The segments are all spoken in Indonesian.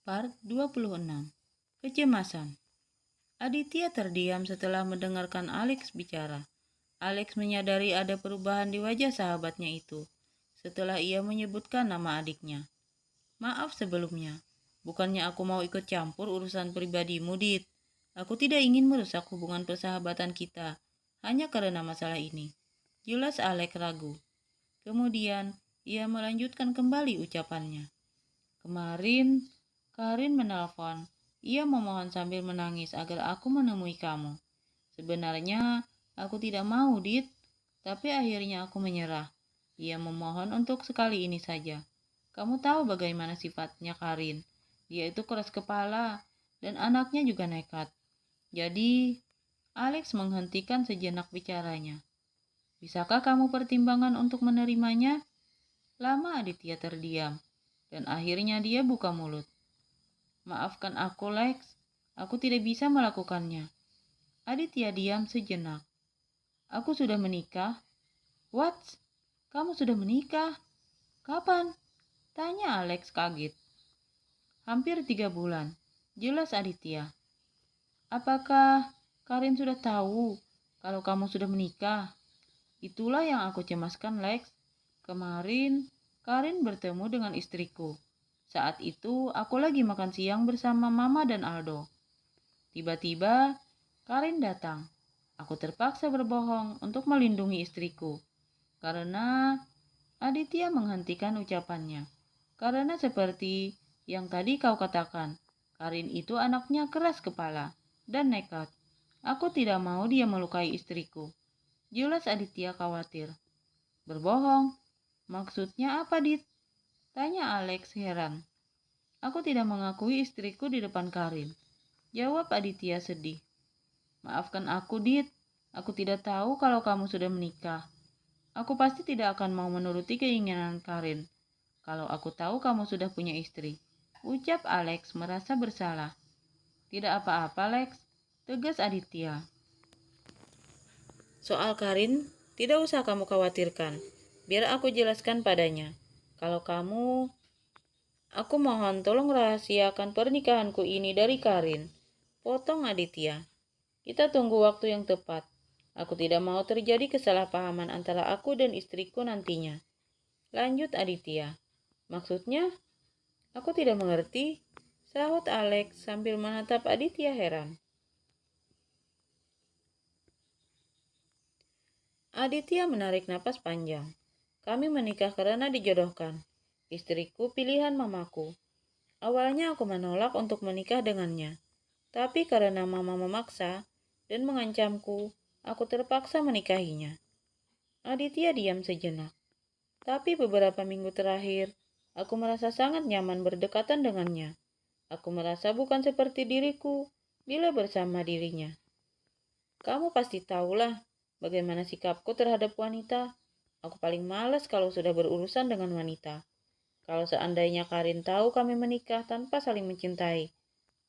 Part 26. Kecemasan. Aditya terdiam setelah mendengarkan Alex bicara. Alex menyadari ada perubahan di wajah sahabatnya itu setelah ia menyebutkan nama adiknya. Maaf sebelumnya, bukannya aku mau ikut campur urusan pribadimu, Dit. Aku tidak ingin merusak hubungan persahabatan kita hanya karena masalah ini. Jelas Alex ragu. Kemudian, ia melanjutkan kembali ucapannya. Kemarin, Karin menelpon. Ia memohon sambil menangis agar aku menemui kamu. Sebenarnya, aku tidak mau, Dit. Tapi akhirnya aku menyerah. Ia memohon untuk sekali ini saja. Kamu tahu bagaimana sifatnya Karin. Dia itu keras kepala, dan anaknya juga nekat. Jadi, Alex menghentikan sejenak bicaranya. Bisakah kamu pertimbangan untuk menerimanya? Lama Aditya terdiam, dan akhirnya dia buka mulut. Maafkan aku, Lex. Aku tidak bisa melakukannya. Aditya diam sejenak. Aku sudah menikah. What? Kamu sudah menikah? Kapan? Tanya Alex kaget. Hampir 3 bulan. Jelas Aditya. Apakah Karin sudah tahu kalau kamu sudah menikah? Itulah yang aku cemaskan, Lex. Kemarin, Karin bertemu dengan istriku. Saat itu, aku lagi makan siang bersama Mama dan Aldo. Tiba-tiba, Karin datang. Aku terpaksa berbohong untuk melindungi istriku. Karena Aditya menghentikan ucapannya. Karena seperti yang tadi kau katakan, Karin itu anaknya keras kepala dan nekat. Aku tidak mau dia melukai istriku. Jelas Aditya khawatir. Berbohong? Maksudnya apa, Dit? Tanya Alex heran. Aku tidak mengakui istriku di depan Karin. Jawab Aditya sedih. Maafkan aku, Dit. Aku tidak tahu kalau kamu sudah menikah. Aku pasti tidak akan mau menuruti keinginan Karin kalau aku tahu kamu sudah punya istri. Ucap Alex merasa bersalah. Tidak apa-apa, Lex. Tegas Aditya. Soal Karin, tidak usah kamu khawatirkan. Biar aku jelaskan padanya. Kalau kamu, aku mohon tolong rahasiakan pernikahanku ini dari Karin. Potong Aditya. Kita tunggu waktu yang tepat. Aku tidak mau terjadi kesalahpahaman antara aku dan istriku nantinya. Lanjut Aditya. Maksudnya, aku tidak mengerti, sahut Alex sambil menatap Aditya heran. Aditya menarik napas panjang. Kami menikah karena dijodohkan. Istriku pilihan mamaku. Awalnya aku menolak untuk menikah dengannya. Tapi karena mama memaksa dan mengancamku, aku terpaksa menikahinya. Aditya diam sejenak. Tapi beberapa minggu terakhir, aku merasa sangat nyaman berdekatan dengannya. Aku merasa bukan seperti diriku bila bersama dirinya. Kamu pasti tahulah bagaimana sikapku terhadap wanita. Aku paling malas kalau sudah berurusan dengan wanita. Kalau seandainya Karin tahu kami menikah tanpa saling mencintai,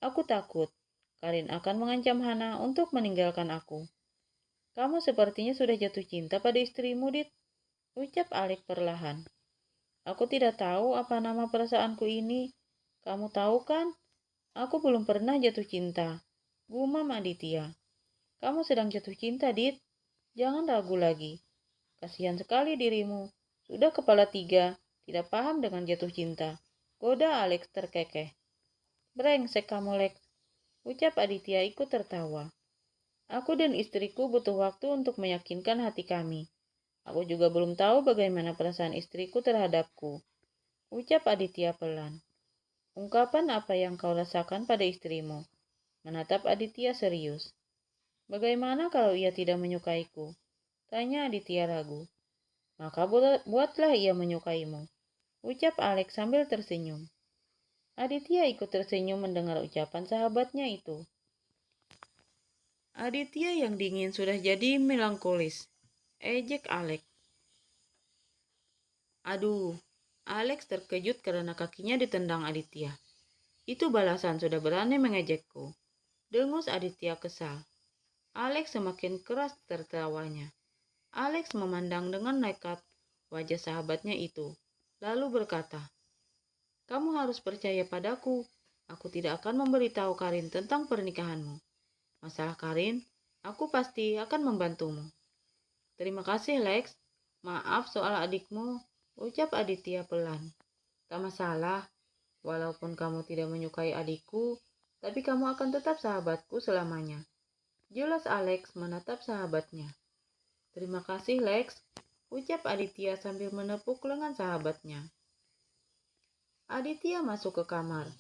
aku takut Karin akan mengancam Hana untuk meninggalkan aku. Kamu sepertinya sudah jatuh cinta pada istrimu, Dit. Ucap Alek perlahan. Aku tidak tahu apa nama perasaanku ini. Kamu tahu kan? Aku belum pernah jatuh cinta. Gumam Aditya. Kamu sedang jatuh cinta, Dit. Jangan ragu lagi. Kasihan sekali dirimu. Sudah kepala 3, tidak paham dengan jatuh cinta. Goda Alex terkekeh. Brengsek kamu, Lex. Ucap Aditya ikut tertawa. Aku dan istriku butuh waktu untuk meyakinkan hati kami. Aku juga belum tahu bagaimana perasaan istriku terhadapku. Ucap Aditya pelan. Ungkapan apa yang kau rasakan pada istrimu? Menatap Aditya serius. Bagaimana kalau ia tidak menyukaiku? Tanya Aditya ragu. Maka buatlah ia menyukaimu. Ucap Alex sambil tersenyum. Aditya ikut tersenyum mendengar ucapan sahabatnya itu. Aditya yang dingin sudah jadi melankolis. Ejek Alex. Aduh, Alex terkejut karena kakinya ditendang Aditya. Itu balasan sudah berani mengejekku. Dengus Aditya kesal. Alex semakin keras tertawanya. Alex memandang dengan nekat wajah sahabatnya itu, lalu berkata, "Kamu harus percaya padaku. Aku tidak akan memberitahu Karin tentang pernikahanmu. Masalah Karin, aku pasti akan membantumu. Terima kasih, Lex. Maaf soal adikmu, ucap Aditya pelan. Tak masalah, walaupun kamu tidak menyukai adikku, tapi kamu akan tetap sahabatku selamanya. Jelas Alex menatap sahabatnya. Terima kasih, Lex, ucap Aditya sambil menepuk lengan sahabatnya. Aditya masuk ke kamar.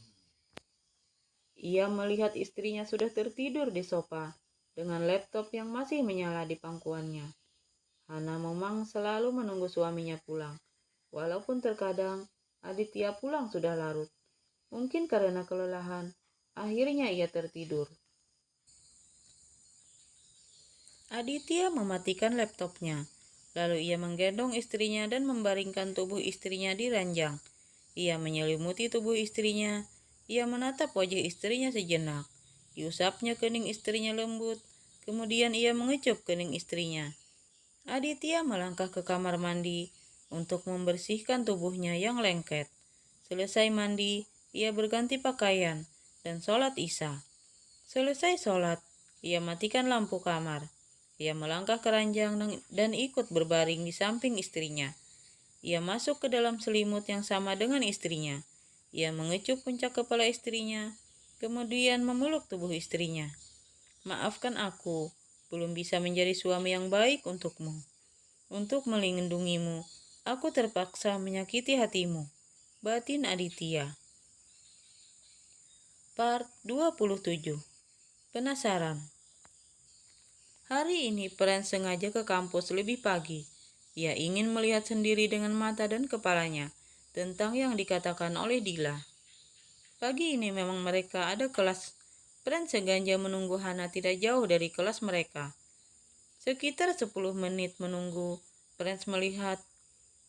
Ia melihat istrinya sudah tertidur di sofa dengan laptop yang masih menyala di pangkuannya. Hana memang selalu menunggu suaminya pulang, walaupun terkadang Aditya pulang sudah larut. Mungkin karena kelelahan, akhirnya ia tertidur. Aditya mematikan laptopnya, lalu ia menggendong istrinya dan membaringkan tubuh istrinya di ranjang. Ia menyelimuti tubuh istrinya. Ia menatap wajah istrinya sejenak. Diusapnya kening istrinya lembut. Kemudian ia mengecup kening istrinya. Aditya melangkah ke kamar mandi untuk membersihkan tubuhnya yang lengket. Selesai mandi, ia berganti pakaian dan sholat Isya. Selesai sholat, ia matikan lampu kamar. Ia melangkah ke ranjang dan ikut berbaring di samping istrinya. Ia masuk ke dalam selimut yang sama dengan istrinya. Ia mengecup puncak kepala istrinya, kemudian memeluk tubuh istrinya. Maafkan aku, belum bisa menjadi suami yang baik untukmu. Untuk melindungimu, aku terpaksa menyakiti hatimu. Batin Aditya. Part 27. Penasaran. Hari ini Prince sengaja ke kampus lebih pagi. Ia ingin melihat sendiri dengan mata dan kepalanya tentang yang dikatakan oleh Dila. Pagi ini memang mereka ada kelas. Prince sengaja menunggu Hana tidak jauh dari kelas mereka. Sekitar 10 menit menunggu, Prince melihat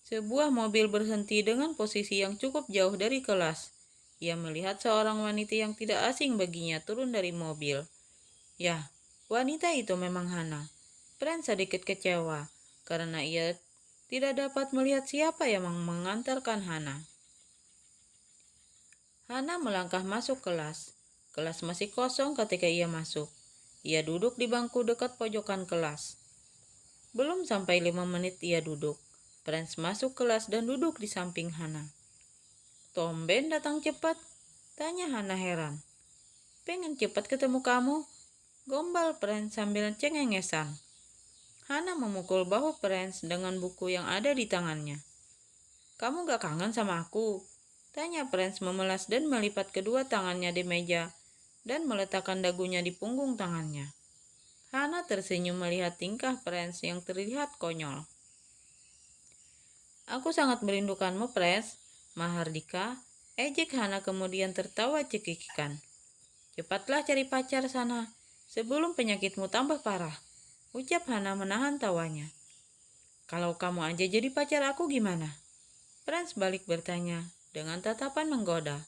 sebuah mobil berhenti dengan posisi yang cukup jauh dari kelas. Ia melihat seorang wanita yang tidak asing baginya turun dari mobil. Ya, wanita itu memang Hana. Prince sedikit kecewa karena ia tidak dapat melihat siapa yang mengantarkan Hana. Hana melangkah masuk kelas. Kelas masih kosong ketika ia masuk. Ia duduk di bangku dekat pojokan kelas. Belum sampai 5 menit ia duduk. Prince masuk kelas dan duduk di samping Hana. Tumben datang cepat? Tanya Hana heran. Pengen cepat ketemu kamu? Gombal Prince sambil cengengesan. Hana memukul bahu Prince dengan buku yang ada di tangannya. Kamu gak kangen sama aku? Tanya Prince memelas dan melipat kedua tangannya di meja dan meletakkan dagunya di punggung tangannya. Hana tersenyum melihat tingkah Prince yang terlihat konyol. Aku sangat merindukanmu, Prince. Mahardika, ejek Hana kemudian tertawa cekikikan. Cepatlah cari pacar sana, sebelum penyakitmu tambah parah. Ucap Hana menahan tawanya. Kalau kamu aja jadi pacar aku gimana? Prince balik bertanya dengan tatapan menggoda.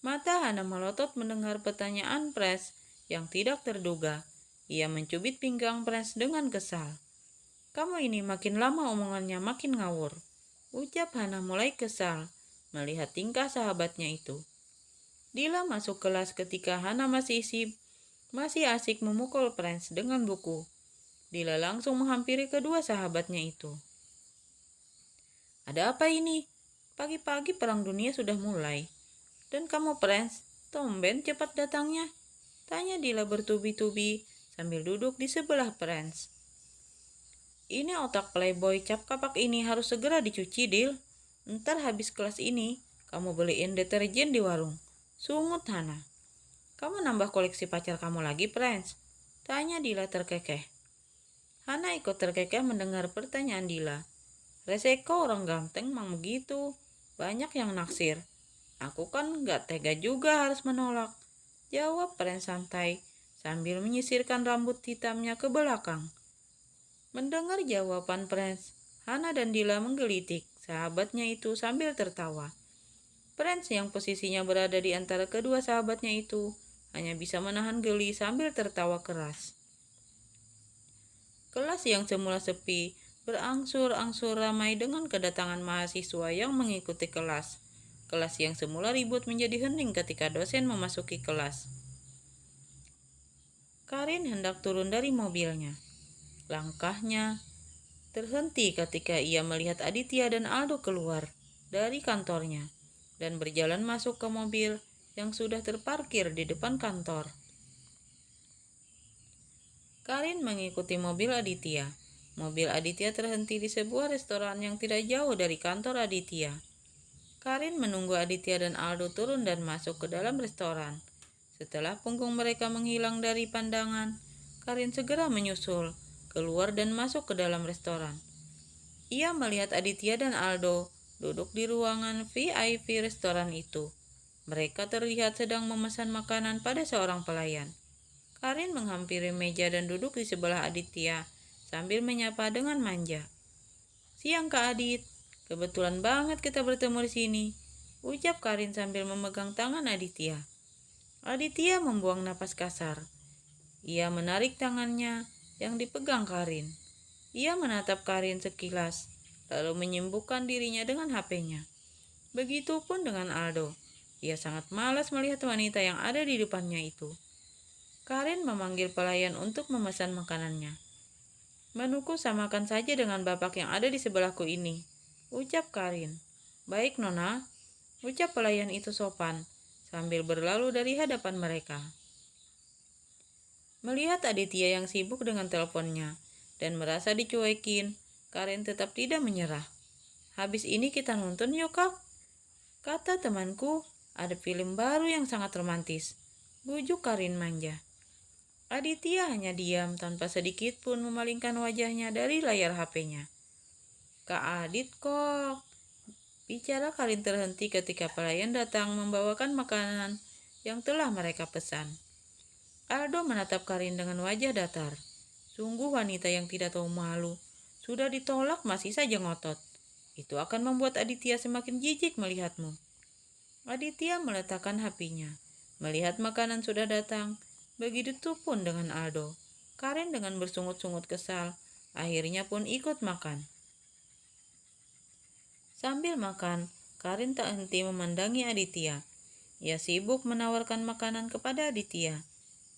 Mata Hana melotot mendengar pertanyaan Prince yang tidak terduga. Ia mencubit pinggang Prince dengan kesal. Kamu ini makin lama omongannya makin ngawur. Ucap Hana mulai kesal melihat tingkah sahabatnya itu. Dila masuk kelas ketika Hana masih asik memukul Prince dengan buku. Dila langsung menghampiri kedua sahabatnya itu. Ada apa ini? Pagi-pagi perang dunia sudah mulai. Dan kamu Prince, tumben cepat datangnya? Tanya Dila bertubi-tubi sambil duduk di sebelah Prince. Ini otak playboy cap kapak ini harus segera dicuci, Dil. Ntar habis kelas ini, kamu beliin deterjen di warung. Sungut Hana. Kamu nambah koleksi pacar kamu lagi, Prince? Tanya Dila terkekeh. Hana ikut terkekeh mendengar pertanyaan Dila. Reseko orang ganteng mang begitu. Banyak yang naksir. Aku kan gak tega juga harus menolak. Jawab Prince santai sambil menyisirkan rambut hitamnya ke belakang. Mendengar jawaban Prince, Hana dan Dila menggelitik sahabatnya itu sambil tertawa. Prince yang posisinya berada di antara kedua sahabatnya itu hanya bisa menahan geli sambil tertawa keras. Kelas yang semula sepi berangsur-angsur ramai dengan kedatangan mahasiswa yang mengikuti kelas. Kelas yang semula ribut menjadi hening ketika dosen memasuki kelas. Karin hendak turun dari mobilnya. Langkahnya terhenti ketika ia melihat Aditya dan Aldo keluar dari kantornya dan berjalan masuk ke mobil yang sudah terparkir di depan kantor. Karin mengikuti mobil Aditya. Mobil Aditya terhenti di sebuah restoran yang tidak jauh dari kantor Aditya. Karin menunggu Aditya dan Aldo turun dan masuk ke dalam restoran. Setelah punggung mereka menghilang dari pandangan, Karin segera menyusul, keluar dan masuk ke dalam restoran. Ia melihat Aditya dan Aldo duduk di ruangan VIP restoran itu. Mereka terlihat sedang memesan makanan pada seorang pelayan. Karin menghampiri meja dan duduk di sebelah Aditya sambil menyapa dengan manja. "Siang Kak Adit, kebetulan banget kita bertemu di sini," ucap Karin sambil memegang tangan Aditya. Aditya membuang napas kasar. Ia menarik tangannya yang dipegang Karin. Ia menatap Karin sekilas, lalu menyibukkan dirinya dengan HP-nya. Begitupun dengan Aldo. Ia sangat malas melihat wanita yang ada di depannya itu. Karin memanggil pelayan untuk memesan makanannya. "Menuku samakan saja dengan bapak yang ada di sebelahku ini," ucap Karin. "Baik Nona," ucap pelayan itu sopan, sambil berlalu dari hadapan mereka. Melihat Aditya yang sibuk dengan teleponnya dan merasa dicuekin, Karin tetap tidak menyerah. "Habis ini kita nonton yuk Kak," kata temanku, "ada film baru yang sangat romantis," bujuk Karin manja. Aditya hanya diam tanpa sedikit pun memalingkan wajahnya dari layar HP-nya. "Kak Adit kok," bicara Karin terhenti ketika pelayan datang membawakan makanan yang telah mereka pesan. Aldo menatap Karin dengan wajah datar. Sungguh wanita yang tidak tahu malu. Sudah ditolak masih saja ngotot. Itu akan membuat Aditya semakin jijik melihatmu. Aditya meletakkan HP-nya. Melihat makanan sudah datang, begitupun dengan Aldo. Karin dengan bersungut-sungut kesal, akhirnya pun ikut makan. Sambil makan, Karin tak henti memandangi Aditya. Ia sibuk menawarkan makanan kepada Aditya,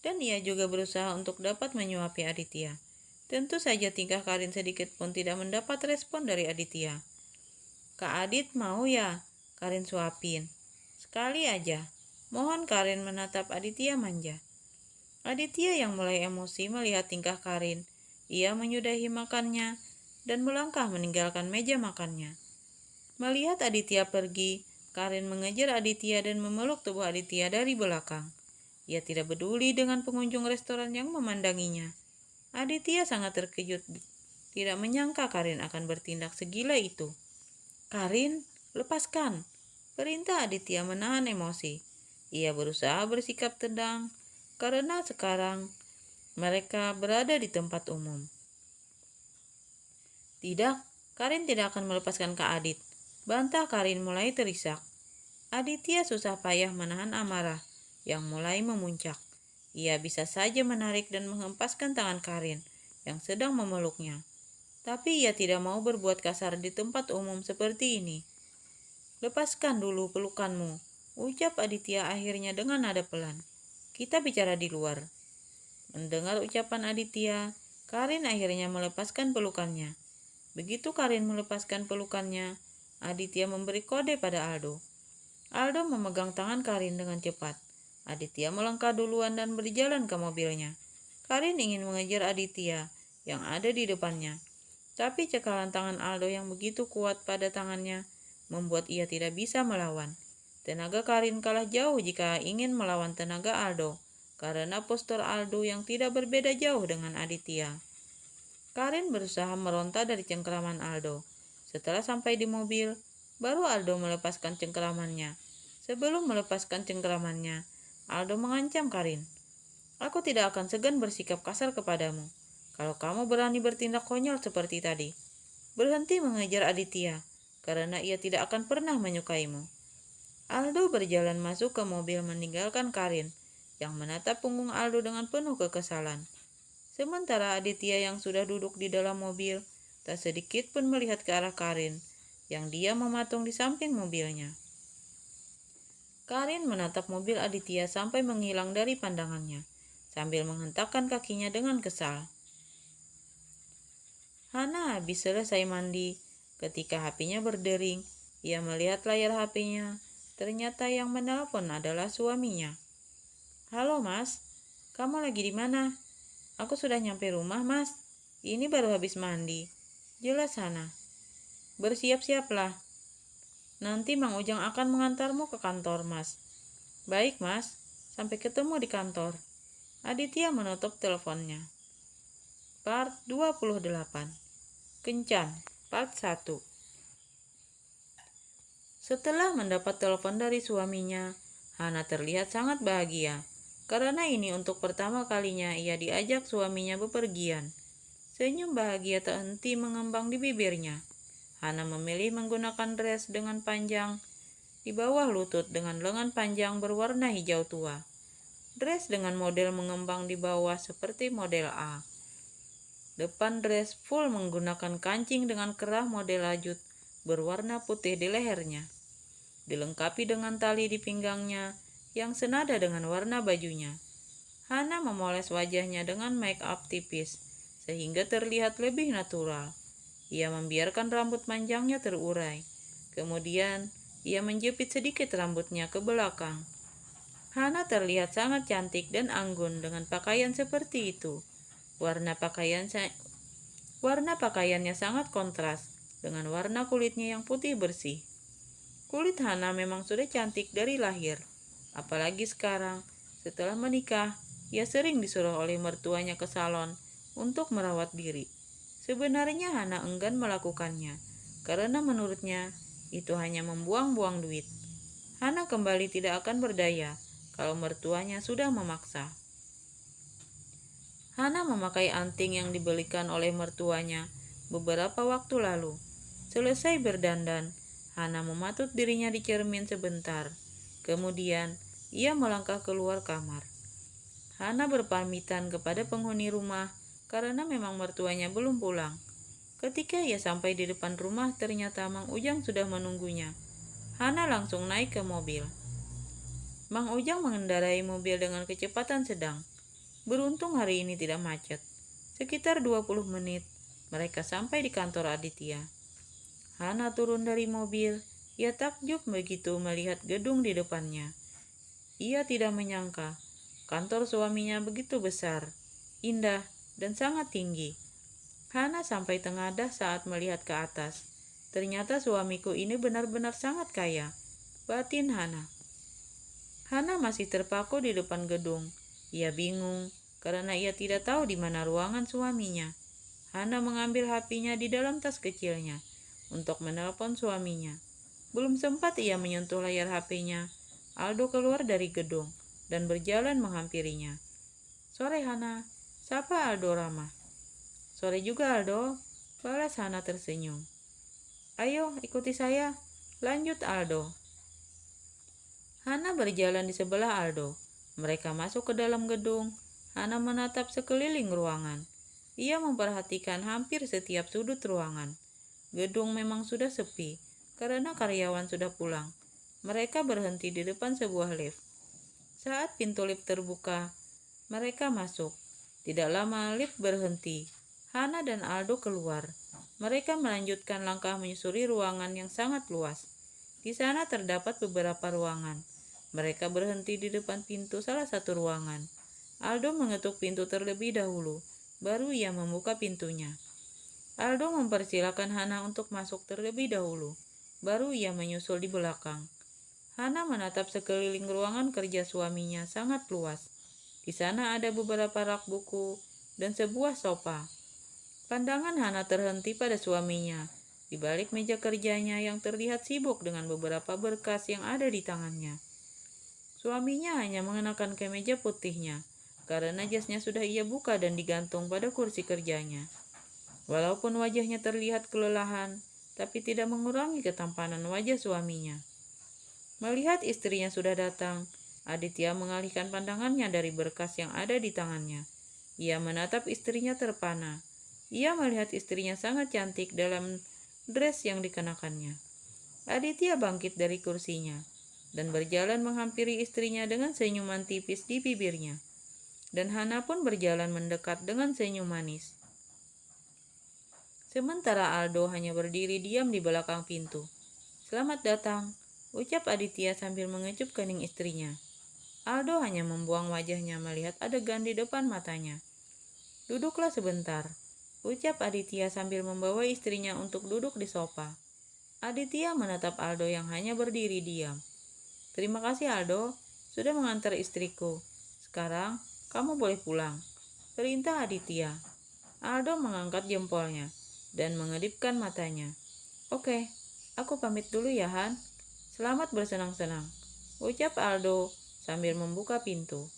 dan ia juga berusaha untuk dapat menyuapi Aditya. Tentu saja tingkah Karin sedikit pun tidak mendapat respon dari Aditya. "Kak Adit mau ya?" Karin suapin. "Sekali aja." Mohon Karin menatap Aditya manja. Aditya yang mulai emosi melihat tingkah Karin. Ia menyudahi makannya dan melangkah meninggalkan meja makannya. Melihat Aditya pergi, Karin mengejar Aditya dan memeluk tubuh Aditya dari belakang. Ia tidak peduli dengan pengunjung restoran yang memandanginya. Aditya sangat terkejut, tidak menyangka Karin akan bertindak segila itu. "Karin, lepaskan!" perintah Aditya menahan emosi. Ia berusaha bersikap tenang, karena sekarang mereka berada di tempat umum. "Tidak, Karin tidak akan melepaskan Kak Adit," bantah Karin mulai terisak. Aditya susah payah menahan amarah yang mulai memuncak. Ia bisa saja menarik dan menghempaskan tangan Karin yang sedang memeluknya. Tapi ia tidak mau berbuat kasar di tempat umum seperti ini. "Lepaskan dulu pelukanmu," ucap Aditya akhirnya dengan nada pelan. "Kita bicara di luar." Mendengar ucapan Aditya, Karin akhirnya melepaskan pelukannya. Begitu Karin melepaskan pelukannya, Aditya memberi kode pada Aldo. Aldo memegang tangan Karin dengan cepat. Aditya melangkah duluan dan berjalan ke mobilnya. Karin ingin mengejar Aditya yang ada di depannya. Tapi cekalan tangan Aldo yang begitu kuat pada tangannya membuat ia tidak bisa melawan. Tenaga Karin kalah jauh jika ingin melawan tenaga Aldo, karena postur Aldo yang tidak berbeda jauh dengan Aditya. Karin berusaha meronta dari cengkeraman Aldo. Setelah sampai di mobil, baru Aldo melepaskan cengkeramannya. Sebelum melepaskan cengkeramannya, Aldo mengancam Karin. "Aku tidak akan segan bersikap kasar kepadamu kalau kamu berani bertindak konyol seperti tadi. Berhenti mengejar Aditya, karena ia tidak akan pernah menyukaimu." Aldo berjalan masuk ke mobil meninggalkan Karin, yang menatap punggung Aldo dengan penuh kekesalan. Sementara Aditya yang sudah duduk di dalam mobil, tak sedikit pun melihat ke arah Karin, yang dia mematung di samping mobilnya. Karin menatap mobil Aditya sampai menghilang dari pandangannya, sambil menghentakkan kakinya dengan kesal. Hana habis selesai mandi. Ketika HP-nya berdering, ia melihat layar HP-nya. Ternyata yang menelpon adalah suaminya. "Halo mas, kamu lagi di mana?" "Aku sudah nyampe rumah mas. Ini baru habis mandi." "Jelas Hana. Bersiap-siaplah. Nanti Mang Ujang akan mengantarmu ke kantor mas." "Baik mas, sampai ketemu di kantor." Aditya menutup teleponnya. Part 28. Kencan, Part 1. Setelah mendapat telepon dari suaminya, Hana terlihat sangat bahagia. Karena ini untuk pertama kalinya ia diajak suaminya bepergian. Senyum bahagia tak henti mengembang di bibirnya. Hana memilih menggunakan dress dengan panjang di bawah lutut dengan lengan panjang berwarna hijau tua. Dress dengan model mengembang di bawah seperti model A. Depan dress full menggunakan kancing dengan kerah model lajut berwarna putih di lehernya. Dilengkapi dengan tali di pinggangnya yang senada dengan warna bajunya. Hana memoles wajahnya dengan make up tipis, sehingga terlihat lebih natural. Ia membiarkan rambut panjangnya terurai. Kemudian, ia menjepit sedikit rambutnya ke belakang. Hana terlihat sangat cantik dan anggun dengan pakaian seperti itu. Warna pakaiannya sangat kontras dengan warna kulitnya yang putih bersih. Kulit Hana memang sudah cantik dari lahir. Apalagi sekarang, setelah menikah, ia sering disuruh oleh mertuanya ke salon untuk merawat diri. Sebenarnya Hana enggan melakukannya, karena menurutnya itu hanya membuang-buang duit. Hana kembali tidak akan berdaya kalau mertuanya sudah memaksa. Hana memakai anting yang dibelikan oleh mertuanya beberapa waktu lalu. Selesai berdandan, Hana mematut dirinya di cermin sebentar. Kemudian, ia melangkah keluar kamar. Hana berpamitan kepada penghuni rumah karena memang mertuanya belum pulang. Ketika ia sampai di depan rumah, ternyata Mang Ujang sudah menunggunya. Hana langsung naik ke mobil. Mang Ujang mengendarai mobil dengan kecepatan sedang. Beruntung hari ini tidak macet. Sekitar 20 menit, mereka sampai di kantor Aditya. Hana turun dari mobil. Ia takjub begitu melihat gedung di depannya. Ia tidak menyangka kantor suaminya begitu besar, indah, dan sangat tinggi. Hana sampai tengadah saat melihat ke atas. Ternyata suamiku ini benar-benar sangat kaya, batin Hana. Hana masih terpaku di depan gedung. Ia bingung karena ia tidak tahu di mana ruangan suaminya. Hana mengambil HP-nya di dalam tas kecilnya untuk menelpon suaminya. Belum sempat ia menyentuh layar HP-nya, Aldo keluar dari gedung dan berjalan menghampirinya. "Sore Hana," sapa Aldo ramah. "Sore juga Aldo," balas Hana tersenyum. "Ayo ikuti saya," lanjut Aldo. Hana berjalan di sebelah Aldo. Mereka masuk ke dalam gedung. Hana menatap sekeliling ruangan. Ia memperhatikan hampir setiap sudut ruangan. Gedung memang sudah sepi, karena karyawan sudah pulang. Mereka berhenti di depan sebuah lift. Saat pintu lift terbuka, mereka masuk. Tidak lama lift berhenti. Hana dan Aldo keluar. Mereka melanjutkan langkah menyusuri ruangan yang sangat luas. Di sana terdapat beberapa ruangan. Mereka berhenti di depan pintu salah satu ruangan. Aldo mengetuk pintu terlebih dahulu, baru ia membuka pintunya. Aldo mempersilakan Hana untuk masuk terlebih dahulu, baru ia menyusul di belakang. Hana menatap sekeliling ruangan kerja suaminya sangat luas. Di sana ada beberapa rak buku dan sebuah sofa. Pandangan Hana terhenti pada suaminya, di balik meja kerjanya yang terlihat sibuk dengan beberapa berkas yang ada di tangannya. Suaminya hanya mengenakan kemeja putihnya, karena jasnya sudah ia buka dan digantung pada kursi kerjanya. Walaupun wajahnya terlihat kelelahan, tapi tidak mengurangi ketampanan wajah suaminya. Melihat istrinya sudah datang, Aditya mengalihkan pandangannya dari berkas yang ada di tangannya. Ia menatap istrinya terpana. Ia melihat istrinya sangat cantik dalam dress yang dikenakannya. Aditya bangkit dari kursinya. dan berjalan menghampiri istrinya dengan senyuman tipis di bibirnya. Dan Hana pun berjalan mendekat dengan senyum manis. Sementara Aldo hanya berdiri diam di belakang pintu. "Selamat datang," ucap Aditya sambil mengecup kening istrinya. Aldo hanya membuang wajahnya melihat adegan di depan matanya. "Duduklah sebentar," ucap Aditya sambil membawa istrinya untuk duduk di sofa. Aditya menatap Aldo yang hanya berdiri diam. "Terima kasih Aldo, sudah mengantar istriku. Sekarang kamu boleh pulang," perintah Aditya. Aldo mengangkat jempolnya dan mengedipkan matanya. "Oke, aku pamit dulu ya Han. Selamat bersenang-senang," ucap Aldo sambil membuka pintu.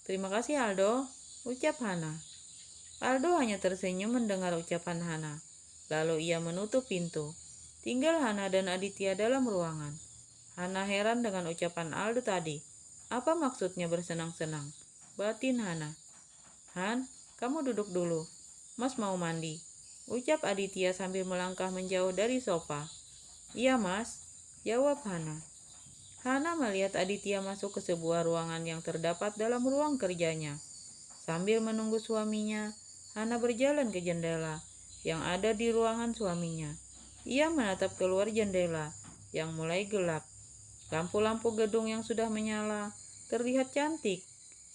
"Terima kasih Aldo," ucap Hana. Aldo hanya tersenyum mendengar ucapan Hana. Lalu ia menutup pintu. Tinggal Hana dan Aditya dalam ruangan. Hana heran dengan ucapan Aldo tadi. Apa maksudnya bersenang-senang? Batin Hana. "Han, kamu duduk dulu. Mas mau mandi," ucap Aditya sambil melangkah menjauh dari sofa. "Iya Mas," jawab Hana. Hana melihat Aditya masuk ke sebuah ruangan yang terdapat dalam ruang kerjanya. Sambil menunggu suaminya, Hana berjalan ke jendela yang ada di ruangan suaminya. Ia menatap keluar jendela yang mulai gelap. Lampu-lampu gedung yang sudah menyala terlihat cantik.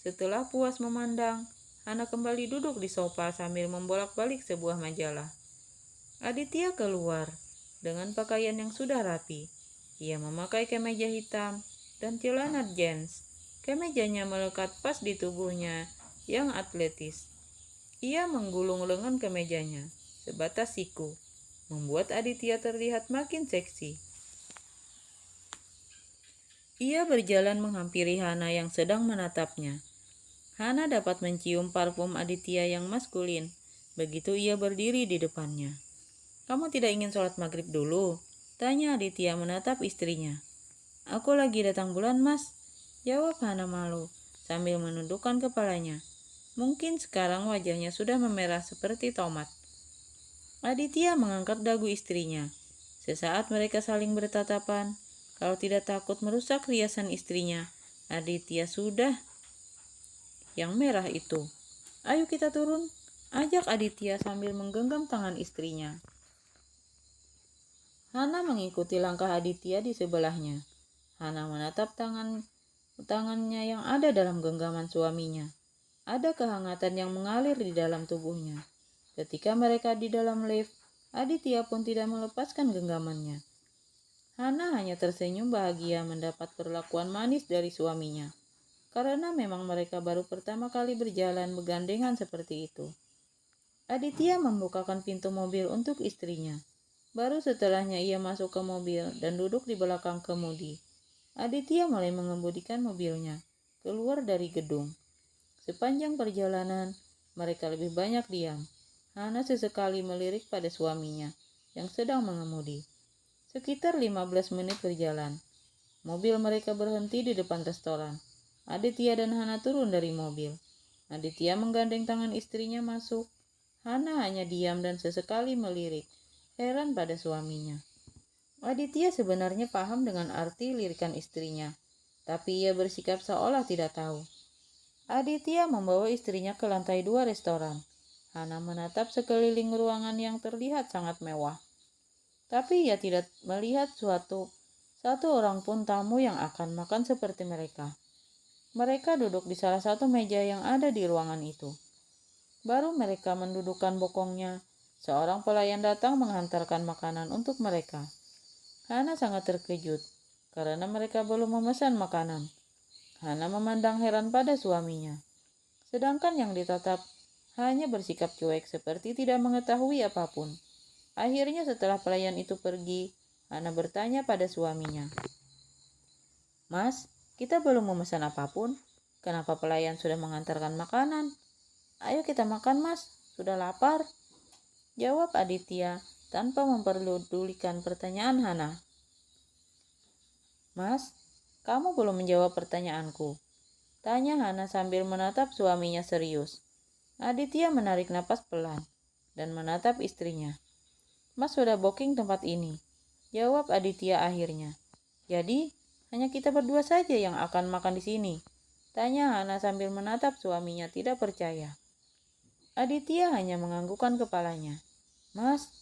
Setelah puas memandang, Hana kembali duduk di sofa sambil membolak-balik sebuah majalah. Aditya keluar dengan pakaian yang sudah rapi. Ia memakai kemeja hitam dan celana jeans. Kemejanya melekat pas di tubuhnya yang atletis. Ia menggulung lengan kemejanya sebatas siku, membuat Aditya terlihat makin seksi. Ia berjalan menghampiri Hana yang sedang menatapnya. Hana dapat mencium parfum Aditya yang maskulin. Begitu ia berdiri di depannya. "Kamu tidak ingin sholat maghrib dulu?" tanya Aditya menatap istrinya. "Aku lagi datang bulan Mas," jawab Hana malu sambil menundukkan kepalanya. Mungkin sekarang wajahnya sudah memerah seperti tomat. Aditya mengangkat dagu istrinya. Sesaat mereka saling bertatapan. Kalau tidak takut merusak riasan istrinya, Aditya sudah yang merah itu. "Ayo kita turun," ajak Aditya sambil menggenggam tangan istrinya. Hana mengikuti langkah Aditya di sebelahnya. Hana menatap tangannya yang ada dalam genggaman suaminya. Ada kehangatan yang mengalir di dalam tubuhnya. Ketika mereka di dalam lift, Aditya pun tidak melepaskan genggamannya. Hana hanya tersenyum bahagia mendapat perlakuan manis dari suaminya. Karena memang mereka baru pertama kali berjalan bergandengan seperti itu. Aditya membukakan pintu mobil untuk istrinya. Baru setelahnya ia masuk ke mobil dan duduk di belakang kemudi. Aditya mulai mengemudikan mobilnya keluar dari gedung. Sepanjang perjalanan, mereka lebih banyak diam. Hana sesekali melirik pada suaminya yang sedang mengemudi. Sekitar 15 menit berjalan. Mobil mereka berhenti di depan restoran. Aditya dan Hana turun dari mobil. Aditya menggandeng tangan istrinya masuk. Hana hanya diam dan sesekali melirik, heran pada suaminya. Aditya sebenarnya paham dengan arti lirikan istrinya, tapi ia bersikap seolah tidak tahu. Aditya membawa istrinya ke lantai 2 restoran. Hana menatap sekeliling ruangan yang terlihat sangat mewah. Tapi ia tidak melihat satu orang pun tamu yang akan makan seperti mereka. Mereka duduk di salah satu meja yang ada di ruangan itu. Baru mereka mendudukkan bokongnya, seorang pelayan datang menghantarkan makanan untuk mereka. Hana sangat terkejut karena mereka belum memesan makanan. Hana memandang heran pada suaminya. Sedangkan yang ditatap hanya bersikap cuek seperti tidak mengetahui apapun. Akhirnya setelah pelayan itu pergi, Hana bertanya pada suaminya. "Mas, kita belum memesan apapun. Kenapa pelayan sudah mengantarkan makanan? Ayo kita makan Mas, sudah lapar," jawab Aditya tanpa memperdulikan pertanyaan Hana. "Mas, kamu belum menjawab pertanyaanku," tanya Hana sambil menatap suaminya serius. Aditya menarik napas pelan dan menatap istrinya. "Mas sudah booking tempat ini," jawab Aditya akhirnya. "Jadi, Hanya kita berdua saja yang akan makan di sini, tanya Hana sambil menatap suaminya tidak percaya. Aditya hanya menganggukkan kepalanya. Mas,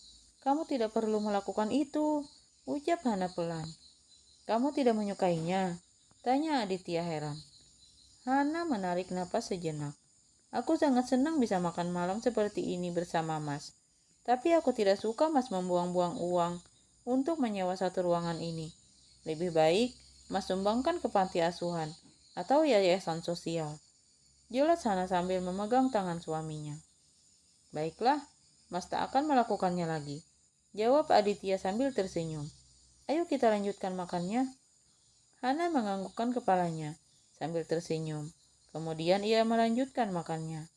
kamu tidak perlu melakukan itu, ucap Hana pelan. Kamu tidak menyukainya? Tanya Aditya heran. Hana menarik napas sejenak. Aku sangat senang bisa makan malam seperti ini bersama Mas. Tapi aku tidak suka Mas membuang-buang uang untuk menyewa satu ruangan ini. Lebih baik Mas sumbangkan ke panti asuhan atau yayasan sosial. Jelas Hana sambil memegang tangan suaminya. Baiklah, Mas tak akan melakukannya lagi, jawab Aditya sambil tersenyum. Ayo kita lanjutkan makannya. Hana menganggukkan kepalanya sambil tersenyum. Kemudian ia melanjutkan makannya.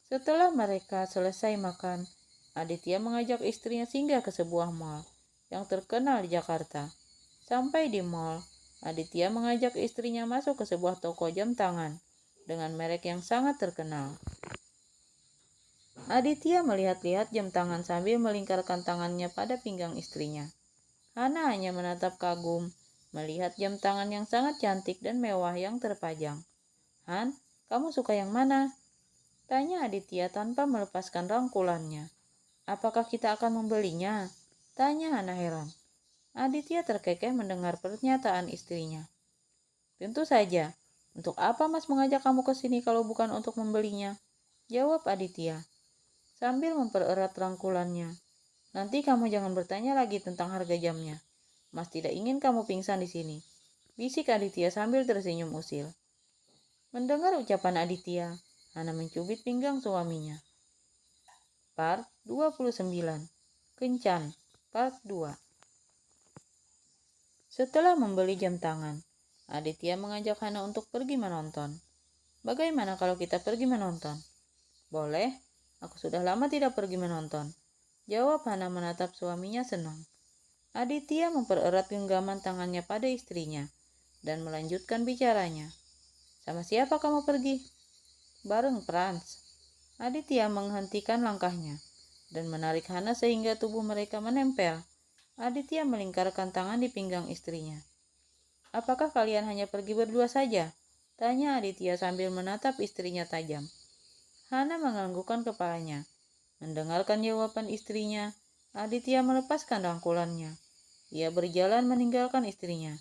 Setelah mereka selesai makan, Aditya mengajak istrinya singgah ke sebuah mal yang terkenal di Jakarta. Sampai di mal, Aditya mengajak istrinya masuk ke sebuah toko jam tangan dengan merek yang sangat terkenal. Aditya melihat-lihat jam tangan sambil melingkarkan tangannya pada pinggang istrinya. Hana hanya menatap kagum, melihat jam tangan yang sangat cantik dan mewah yang terpajang. Han, kamu suka yang mana? Tanya Aditya tanpa melepaskan rangkulannya. Apakah kita akan membelinya? Tanya Hana heran. Aditya terkekeh mendengar pernyataan istrinya. Tentu saja. Untuk apa Mas mengajak kamu ke sini kalau bukan untuk membelinya? Jawab Aditya sambil mempererat rangkulannya. Nanti kamu jangan bertanya lagi tentang harga jamnya. Mas tidak ingin kamu pingsan di sini. Bisik Aditya sambil tersenyum usil. Mendengar ucapan Aditya, Hana mencubit pinggang suaminya. Part 29. Kencan, Part 2. Setelah membeli jam tangan, Aditya mengajak Hana untuk pergi menonton. Bagaimana kalau kita pergi menonton? Boleh, aku sudah lama tidak pergi menonton. Jawab Hana menatap suaminya senang. Aditya mempererat genggaman tangannya pada istrinya dan melanjutkan bicaranya. Sama siapa kamu pergi? Bareng Frans. Aditya menghentikan langkahnya dan menarik Hana sehingga tubuh mereka menempel. Aditya melingkarkan tangan di pinggang istrinya. Apakah kalian hanya pergi berdua saja? Tanya Aditya sambil menatap istrinya tajam. Hana menganggukkan kepalanya. Mendengarkan jawaban istrinya, Aditya melepaskan rangkulannya. Ia berjalan meninggalkan istrinya.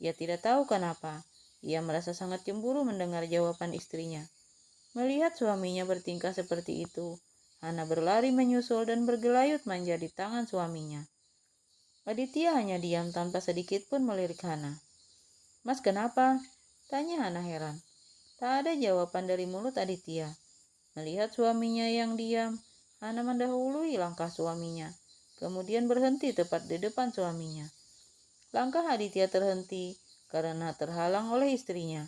Ia tidak tahu kenapa. Ia merasa sangat cemburu mendengar jawaban istrinya. Melihat suaminya bertingkah seperti itu, Hana berlari menyusul dan bergelayut manja di tangan suaminya. Aditya hanya diam tanpa sedikit pun melirik Hana. Mas kenapa? Tanya Hana heran. Tak ada jawaban dari mulut Aditya. Melihat suaminya yang diam, Hana mendahului langkah suaminya, kemudian berhenti tepat di depan suaminya. Langkah Aditya terhenti karena terhalang oleh istrinya.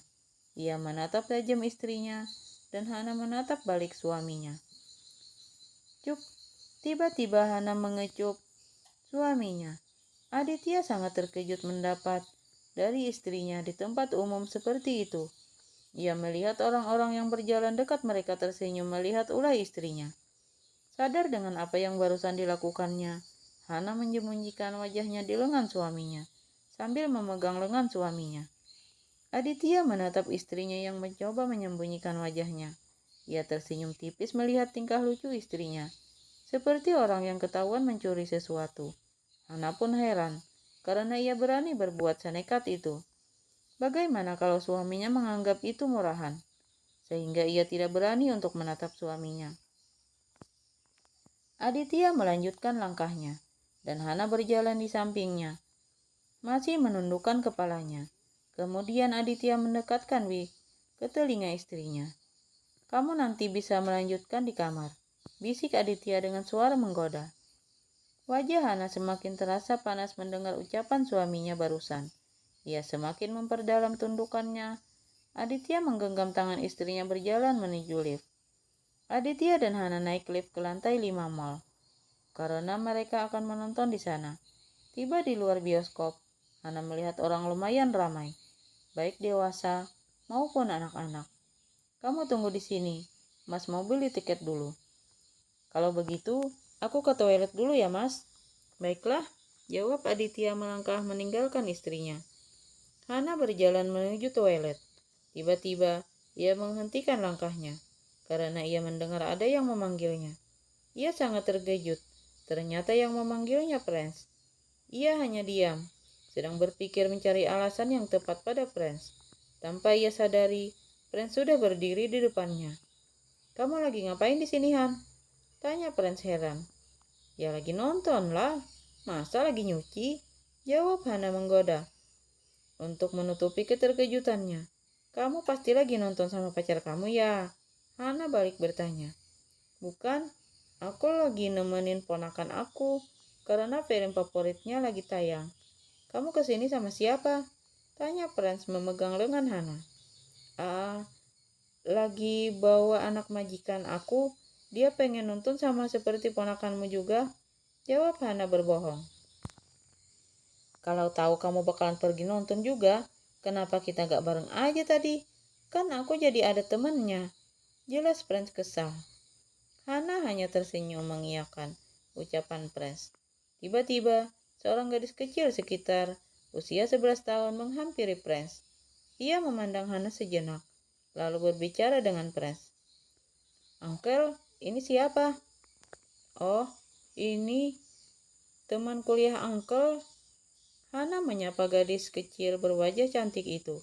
Ia menatap tajam istrinya, dan Hana menatap balik suaminya. Cuk, tiba-tiba Hana mengecup suaminya. Aditya sangat terkejut mendapat dari istrinya di tempat umum seperti itu. Ia melihat orang-orang yang berjalan dekat mereka tersenyum melihat ulah istrinya. Sadar dengan apa yang barusan dilakukannya, Hana menyembunyikan wajahnya di lengan suaminya, sambil memegang lengan suaminya. Aditya menatap istrinya yang mencoba menyembunyikan wajahnya. Ia tersenyum tipis melihat tingkah lucu istrinya, seperti orang yang ketahuan mencuri sesuatu. Hana pun heran, karena ia berani berbuat senekat itu. Bagaimana kalau suaminya menganggap itu murahan, sehingga ia tidak berani untuk menatap suaminya. Aditya melanjutkan langkahnya, dan Hana berjalan di sampingnya, masih menundukkan kepalanya. Kemudian Aditya mendekatkan wig ke telinga istrinya. Kamu nanti bisa melanjutkan di kamar, bisik Aditya dengan suara menggoda. Wajah Hana semakin terasa panas mendengar ucapan suaminya barusan. Ia semakin memperdalam tundukannya. Aditya menggenggam tangan istrinya berjalan menuju lift. Aditya dan Hana naik lift ke lantai 5 mal. Karena mereka akan menonton di sana. Tiba di luar bioskop, Hana melihat orang lumayan ramai, baik dewasa maupun anak-anak. Kamu tunggu di sini, Mas mau beli tiket dulu. Kalau begitu, aku ke toilet dulu ya Mas. Baiklah, jawab Aditya melangkah meninggalkan istrinya. Hana berjalan menuju toilet. Tiba-tiba, ia menghentikan langkahnya karena ia mendengar ada yang memanggilnya. Ia sangat terkejut. Ternyata yang memanggilnya Prince. Ia hanya diam, sedang berpikir mencari alasan yang tepat pada Prince. Tanpa ia sadari, Prince sudah berdiri di depannya. "Kamu lagi ngapain di sini, Han?" tanya Prince heran. "Ya lagi nonton lah. Masa lagi nyuci?" jawab Hana menggoda. Untuk menutupi keterkejutannya. "Kamu pasti lagi nonton sama pacar kamu ya?" Hana balik bertanya. "Bukan, aku lagi nemenin ponakan aku karena film favoritnya lagi tayang." "Kamu kesini sama siapa?" tanya Prince memegang lengan Hana. "Ah, lagi bawa anak majikan aku. Dia pengen nonton sama seperti ponakanmu juga," jawab Hana berbohong. "Kalau tahu kamu bakalan pergi nonton juga, kenapa kita gak bareng aja tadi? Kan aku jadi ada temennya," jelas Prince kesal. Hana hanya tersenyum mengiyakan ucapan Prince. Tiba-tiba, seorang gadis kecil sekitar usia 11 tahun menghampiri Prince. Ia memandang Hana sejenak, lalu berbicara dengan Prince. "Uncle, ini siapa?" "Oh, ini teman kuliah Uncle." Hana menyapa gadis kecil berwajah cantik itu.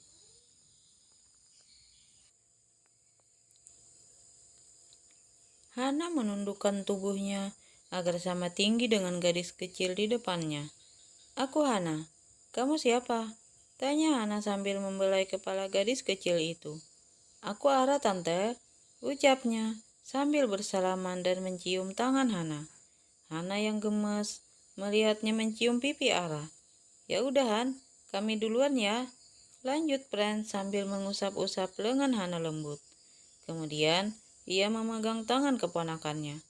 Hana menundukkan tubuhnya agar sama tinggi dengan gadis kecil di depannya. "Aku Hana. Kamu siapa?" tanya Hana sambil membelai kepala gadis kecil itu. "Aku Ara, Tante," ucapnya sambil bersalaman dan mencium tangan Hana. Hana yang gemes melihatnya mencium pipi Ara. "Ya udahan, kami duluan ya," lanjut Prince sambil mengusap-usap lengan Hana lembut. Kemudian, ia memegang tangan keponakannya.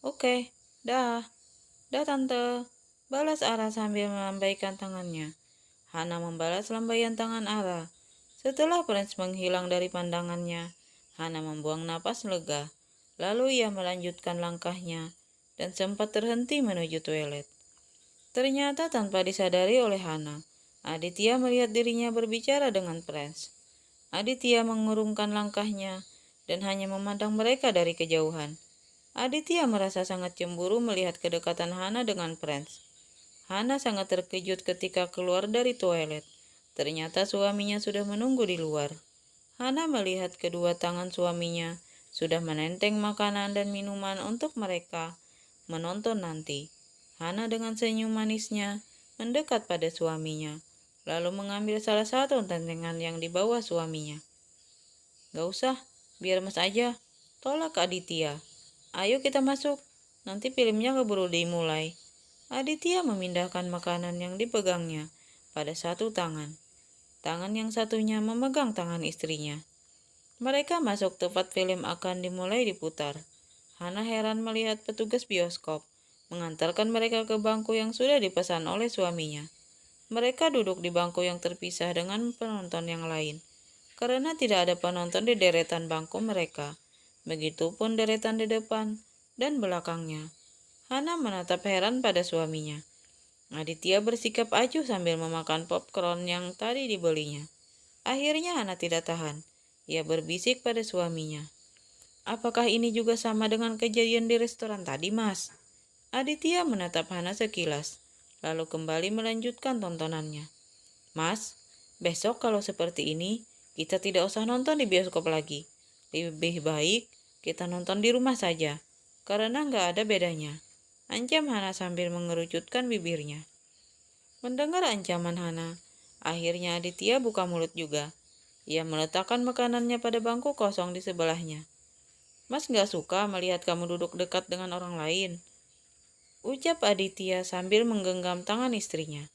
"Oke, dah. Dah Tante," balas Ara sambil melambaikan tangannya. Hana membalas lambaian tangan Ara. Setelah Prince menghilang dari pandangannya, Hana membuang napas lega. Lalu ia melanjutkan langkahnya dan sempat terhenti menuju toilet. Ternyata tanpa disadari oleh Hana, Aditya melihat dirinya berbicara dengan Prince. Aditya mengurungkan langkahnya dan hanya memandang mereka dari kejauhan. Aditya merasa sangat cemburu melihat kedekatan Hana dengan Prince. Hana sangat terkejut ketika keluar dari toilet. Ternyata suaminya sudah menunggu di luar. Hana melihat kedua tangan suaminya sudah menenteng makanan dan minuman untuk mereka menonton nanti. Hana dengan senyum manisnya mendekat pada suaminya, lalu mengambil salah satu tentengan yang dibawa suaminya. "Gak usah, biar Mas aja," tolak Aditya. "Ayo kita masuk, nanti filmnya keburu dimulai." Aditya memindahkan makanan yang dipegangnya pada satu tangan. Tangan yang satunya memegang tangan istrinya. Mereka masuk tempat film akan dimulai diputar. Hana heran melihat petugas bioskop mengantarkan mereka ke bangku yang sudah dipesan oleh suaminya. Mereka duduk di bangku yang terpisah dengan penonton yang lain, karena tidak ada penonton di deretan bangku mereka. Begitupun deretan di depan dan belakangnya. Hana menatap heran pada suaminya. Aditya bersikap acuh sambil memakan popcorn yang tadi dibelinya. Akhirnya Hana tidak tahan. Ia berbisik pada suaminya. "Apakah ini juga sama dengan kejadian di restoran tadi, Mas?" Aditya menatap Hana sekilas, lalu kembali melanjutkan tontonannya. "Mas, besok kalau seperti ini, kita tidak usah nonton di bioskop lagi. Lebih baik kita nonton di rumah saja, karena nggak ada bedanya," ancam Hana sambil mengerucutkan bibirnya. Mendengar ancaman Hana, akhirnya Aditya buka mulut juga. Ia meletakkan makanannya pada bangku kosong di sebelahnya. "Mas nggak suka melihat kamu duduk dekat dengan orang lain," ucap Aditya sambil menggenggam tangan istrinya.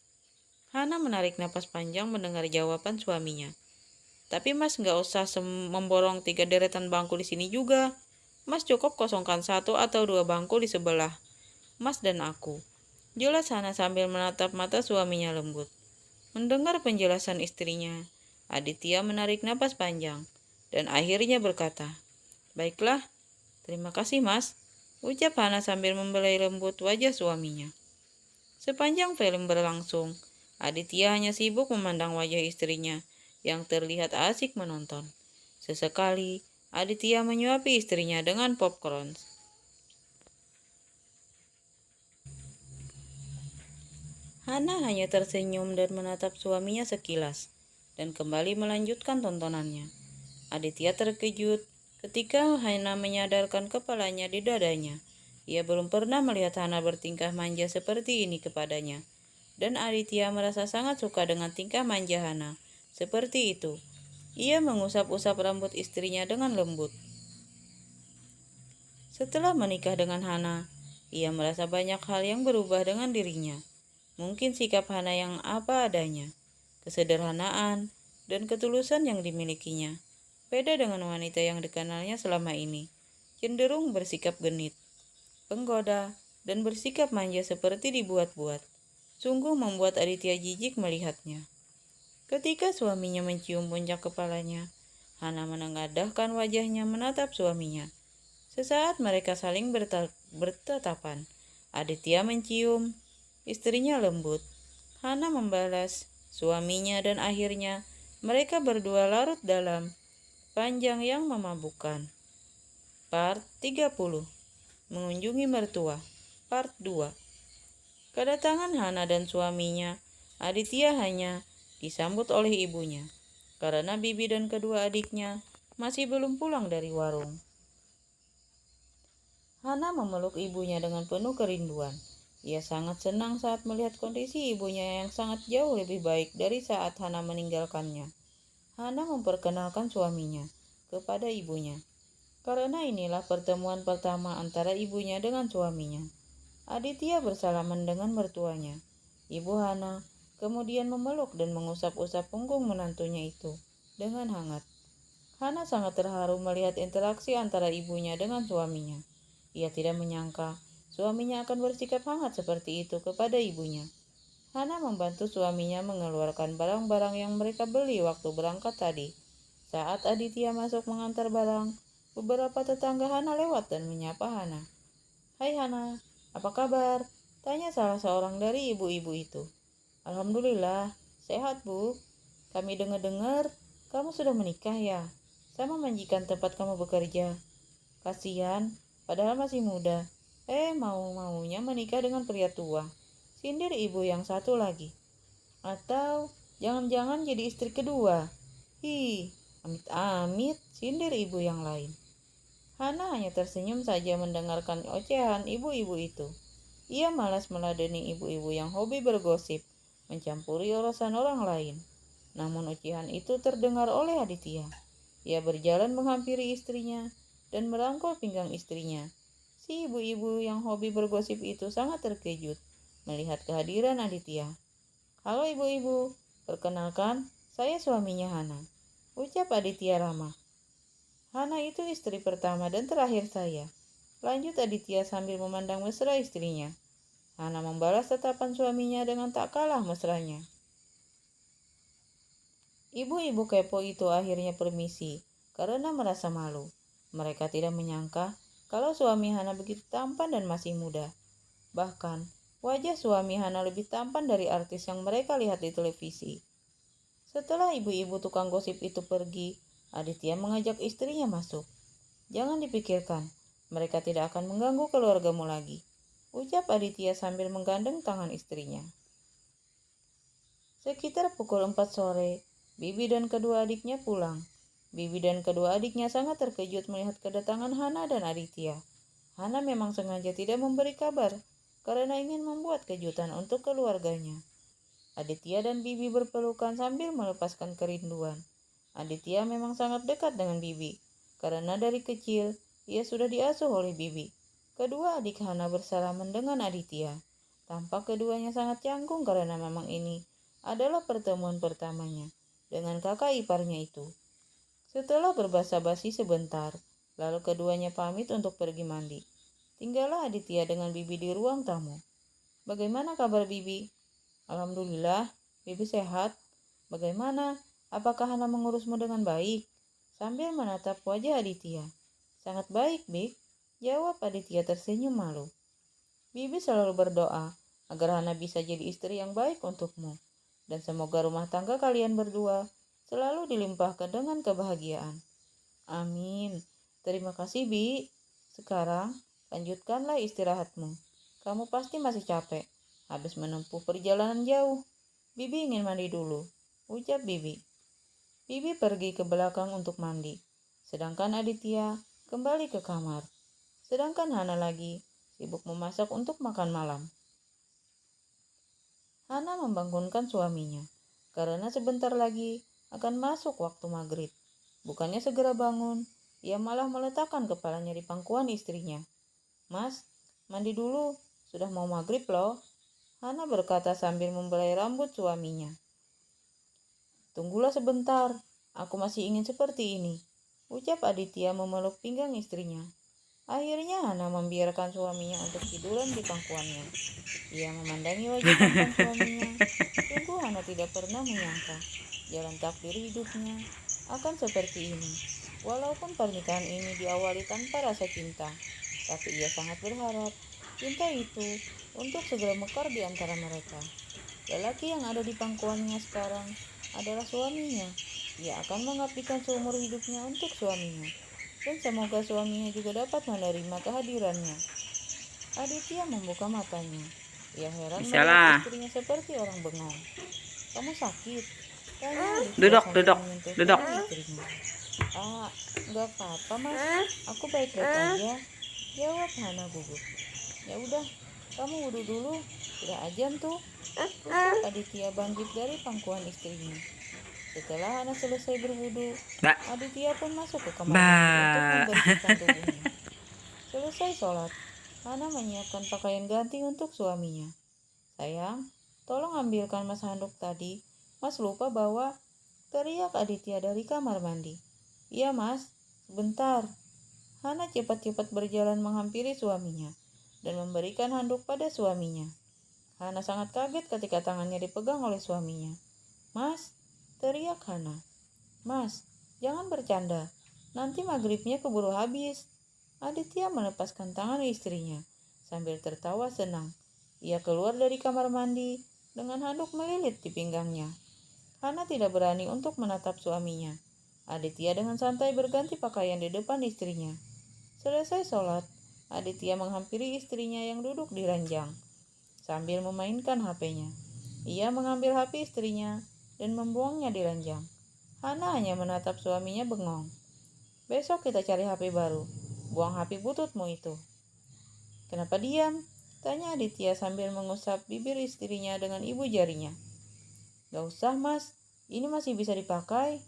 Hana menarik napas panjang mendengar jawaban suaminya. "Tapi Mas nggak usah memborong 3 deretan bangku di sini juga. Mas cukup kosongkan 1 atau 2 bangku di sebelah Mas dan aku," jelas Hana sambil menatap mata suaminya lembut. Mendengar penjelasan istrinya, Aditya menarik napas panjang dan akhirnya berkata, "Baiklah, terima kasih Mas," ucap Hana sambil membelai lembut wajah suaminya. Sepanjang film berlangsung, Aditya hanya sibuk memandang wajah istrinya yang terlihat asik menonton. Sesekali, Aditya menyuapi istrinya dengan popcorn. Hana hanya tersenyum dan menatap suaminya sekilas, dan kembali melanjutkan tontonannya. Aditya terkejut ketika Hana menyadarkan kepalanya di dadanya. Ia belum pernah melihat Hana bertingkah manja seperti ini kepadanya. Dan Aditya merasa sangat suka dengan tingkah manja Hana. Seperti itu, ia mengusap-usap rambut istrinya dengan lembut. Setelah menikah dengan Hana, ia merasa banyak hal yang berubah dengan dirinya. Mungkin sikap Hana yang apa adanya, kesederhanaan, dan ketulusan yang dimilikinya. Beda dengan wanita yang dikenalnya selama ini, cenderung bersikap genit, penggoda, dan bersikap manja seperti dibuat-buat. Sungguh membuat Aditya jijik melihatnya. Ketika suaminya mencium puncak kepalanya, Hana menengadahkan wajahnya menatap suaminya. Sesaat mereka saling bertatapan. Aditya mencium istrinya lembut. Hana membalas suaminya dan akhirnya mereka berdua larut dalam panjang yang memabukkan. Part 30. Mengunjungi mertua. Part 2. Kedatangan Hana dan suaminya, Aditya hanya disambut oleh ibunya, karena bibi dan kedua adiknya masih belum pulang dari warung. Hana memeluk ibunya dengan penuh kerinduan. Ia sangat senang saat melihat kondisi ibunya yang sangat jauh lebih baik dari saat Hana meninggalkannya. Hana memperkenalkan suaminya kepada ibunya, karena inilah pertemuan pertama antara ibunya dengan suaminya. Aditya bersalaman dengan mertuanya. Ibu Hana kemudian memeluk dan mengusap-usap punggung menantunya itu dengan hangat. Hana sangat terharu melihat interaksi antara ibunya dengan suaminya. Ia tidak menyangka suaminya akan bersikap hangat seperti itu kepada ibunya. Hana membantu suaminya mengeluarkan barang-barang yang mereka beli waktu berangkat tadi. Saat Aditya masuk mengantar barang, beberapa tetangga Hana lewat dan menyapa Hana. "Hai Hana, apa kabar?" tanya salah seorang dari ibu-ibu itu. "Alhamdulillah, sehat Bu. Kami dengar-dengar kamu sudah menikah ya, sama majikan tempat kamu bekerja. Kasihan, padahal masih muda. Mau-maunya menikah dengan pria tua," sindir ibu yang satu lagi. "Atau jangan-jangan jadi istri kedua?" "Hi, amit-amit," sindir ibu yang lain. Hana hanya tersenyum saja mendengarkan ocehan ibu-ibu itu. Ia malas meladeni ibu-ibu yang hobi bergosip, mencampuri urusan orang lain. Namun ocehan itu terdengar oleh Aditya. Ia berjalan menghampiri istrinya dan merangkul pinggang istrinya. Si ibu-ibu yang hobi bergosip itu sangat terkejut melihat kehadiran Aditya. "Halo ibu-ibu, perkenalkan, saya suaminya Hana," ucap Aditya ramah. "Hana itu istri pertama dan terakhir saya," lanjut Aditya sambil memandang mesra istrinya. Hana membalas tatapan suaminya dengan tak kalah mesranya. Ibu-ibu kepo itu akhirnya permisi karena merasa malu. Mereka tidak menyangka kalau suami Hana begitu tampan dan masih muda. Bahkan, wajah suami Hana lebih tampan dari artis yang mereka lihat di televisi. Setelah ibu-ibu tukang gosip itu pergi, Aditya mengajak istrinya masuk. "Jangan dipikirkan, mereka tidak akan mengganggu keluargamu lagi," ucap Aditya sambil menggandeng tangan istrinya. Sekitar pukul 4 sore, Bibi dan kedua adiknya pulang. Bibi dan kedua adiknya sangat terkejut melihat kedatangan Hana dan Aditya. Hana memang sengaja tidak memberi kabar karena ingin membuat kejutan untuk keluarganya. Aditya dan Bibi berpelukan sambil melepaskan kerinduan. Aditya memang sangat dekat dengan Bibi karena dari kecil ia sudah diasuh oleh Bibi. Kedua adik Hana bersalaman dengan Aditya. Tampak keduanya sangat canggung karena memang ini adalah pertemuan pertamanya dengan kakak iparnya itu. Setelah berbasa-basi sebentar, lalu keduanya pamit untuk pergi mandi. Tinggallah Aditya dengan Bibi di ruang tamu. "Bagaimana kabar Bibi?" "Alhamdulillah, Bibi sehat. Bagaimana? Apakah Hana mengurusmu dengan baik?" Sambil menatap wajah Aditya. "Sangat baik, Bik," jawab Aditya tersenyum malu. "Bibi selalu berdoa agar Hana bisa jadi istri yang baik untukmu. dan semoga rumah tangga kalian berdua selalu dilimpahkan dengan kebahagiaan. Amin. Terima kasih, Bi. Sekarang, lanjutkanlah istirahatmu. Kamu pasti masih capek habis menempuh perjalanan jauh. Bibi ingin mandi dulu, ucap Bibi. Bibi pergi ke belakang untuk mandi, sedangkan Aditya kembali ke kamar. Sedangkan Hana lagi sibuk memasak untuk makan malam. Hana membangunkan suaminya, karena sebentar lagi akan masuk waktu maghrib. Bukannya segera bangun, ia malah meletakkan kepalanya di pangkuan istrinya. Mas, mandi dulu, sudah mau maghrib loh. Hana berkata sambil membelai rambut suaminya. Tunggulah sebentar, aku masih ingin seperti ini, ucap Aditya memeluk pinggang istrinya. Akhirnya Hana membiarkan suaminya untuk tiduran di pangkuannya. Ia memandangi wajah tampan suaminya. Sungguh Hana tidak pernah menyangka jalan takdir hidupnya akan seperti ini. Walaupun pernikahan ini diawali tanpa rasa cinta, tapi ia sangat berharap cinta itu untuk segera mekar di antara mereka. Lelaki yang ada di pangkuannya sekarang adalah suaminya. Ia akan mengabdikan seumur hidupnya untuk suaminya. Dan semoga suaminya juga dapat menerima kehadirannya. Aditya membuka matanya. Ia heran melihat istrinya seperti orang bengong. Kamu sakit? Tanya Aditya sambil menyentuh tangan istrinya. Enggak apa-apa mas, aku baik-baik aja, jawab Hana gugup. Ya udah, kamu wudhu dulu, sudah azan tuh, ucap Aditya bangkit dari pangkuan istrinya. Setelah Hana selesai berwudu, Aditya pun masuk ke kamar mandi untuk membersihkan tubuhnya. Selesai sholat, Hana menyiapkan pakaian ganti untuk suaminya. Sayang, tolong ambilkan mas handuk tadi. Mas lupa bawa, teriak Aditya dari kamar mandi. Iya mas, sebentar. Hana cepat-cepat berjalan menghampiri suaminya dan memberikan handuk pada suaminya. Hana sangat kaget ketika tangannya dipegang oleh suaminya. Mas, teriak Hana. Mas, jangan bercanda. Nanti maghribnya keburu habis. Aditya melepaskan tangan istrinya sambil tertawa senang. Ia keluar dari kamar mandi dengan handuk melilit di pinggangnya. Hana tidak berani untuk menatap suaminya. Aditya dengan santai berganti pakaian di depan istrinya. Selesai sholat, Aditya menghampiri istrinya yang duduk di ranjang sambil memainkan HP-nya. Ia mengambil HP istrinya dan membuangnya di ranjang. Hana hanya menatap suaminya bengong. Besok kita cari HP baru. Buang HP bututmu itu. Kenapa diam? Tanya Aditya sambil mengusap bibir istrinya dengan ibu jarinya. Gak usah mas, ini masih bisa dipakai.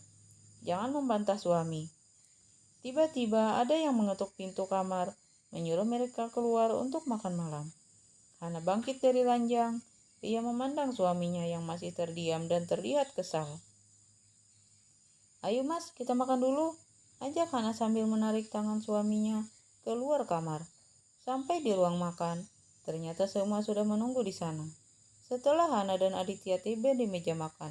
Jangan membantah suami. Tiba-tiba ada yang mengetuk pintu kamar, menyuruh mereka keluar untuk makan malam. Hana bangkit dari ranjang. Ia memandang suaminya yang masih terdiam dan terlihat kesal. Ayo mas, kita makan dulu, ajak Hana sambil menarik tangan suaminya keluar kamar. Sampai di ruang makan, ternyata semua sudah menunggu di sana. Setelah Hana dan Aditya tiba di meja makan,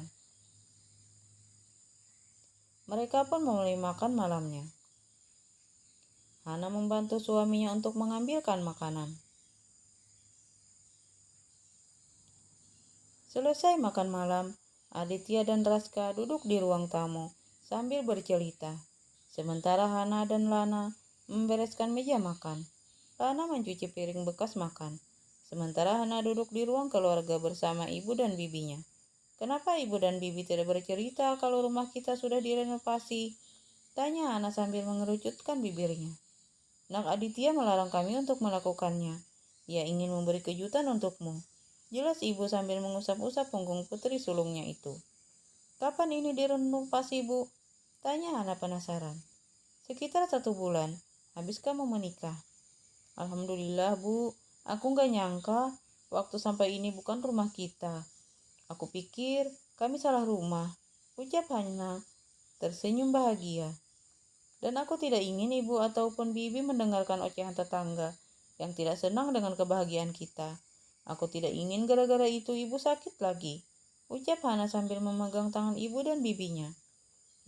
mereka pun mulai makan malamnya. Hana membantu suaminya untuk mengambilkan makanan. Selesai makan malam, Aditya dan Raska duduk di ruang tamu sambil bercerita. Sementara Hana dan Lana membereskan meja makan. Lana mencuci piring bekas makan. Sementara Hana duduk di ruang keluarga bersama ibu dan bibinya. Kenapa ibu dan bibi tidak bercerita kalau rumah kita sudah direnovasi? Tanya Hana sambil mengerucutkan bibirnya. Nak Aditya melarang kami untuk melakukannya. Ia ingin memberi kejutan untukmu. Jelas ibu sambil mengusap-usap punggung putri sulungnya itu. Kapan ini direnovasi, Bu? Tanya Hana penasaran. Sekitar 1 bulan, habis kamu menikah. Alhamdulillah, Bu. Aku gak nyangka waktu sampai ini bukan rumah kita. Aku pikir kami salah rumah, ucap Hana tersenyum bahagia. Dan aku tidak ingin ibu ataupun bibi mendengarkan ocehan tetangga yang tidak senang dengan kebahagiaan kita. Aku tidak ingin gara-gara itu ibu sakit lagi, ucap Hana sambil memegang tangan ibu dan bibinya.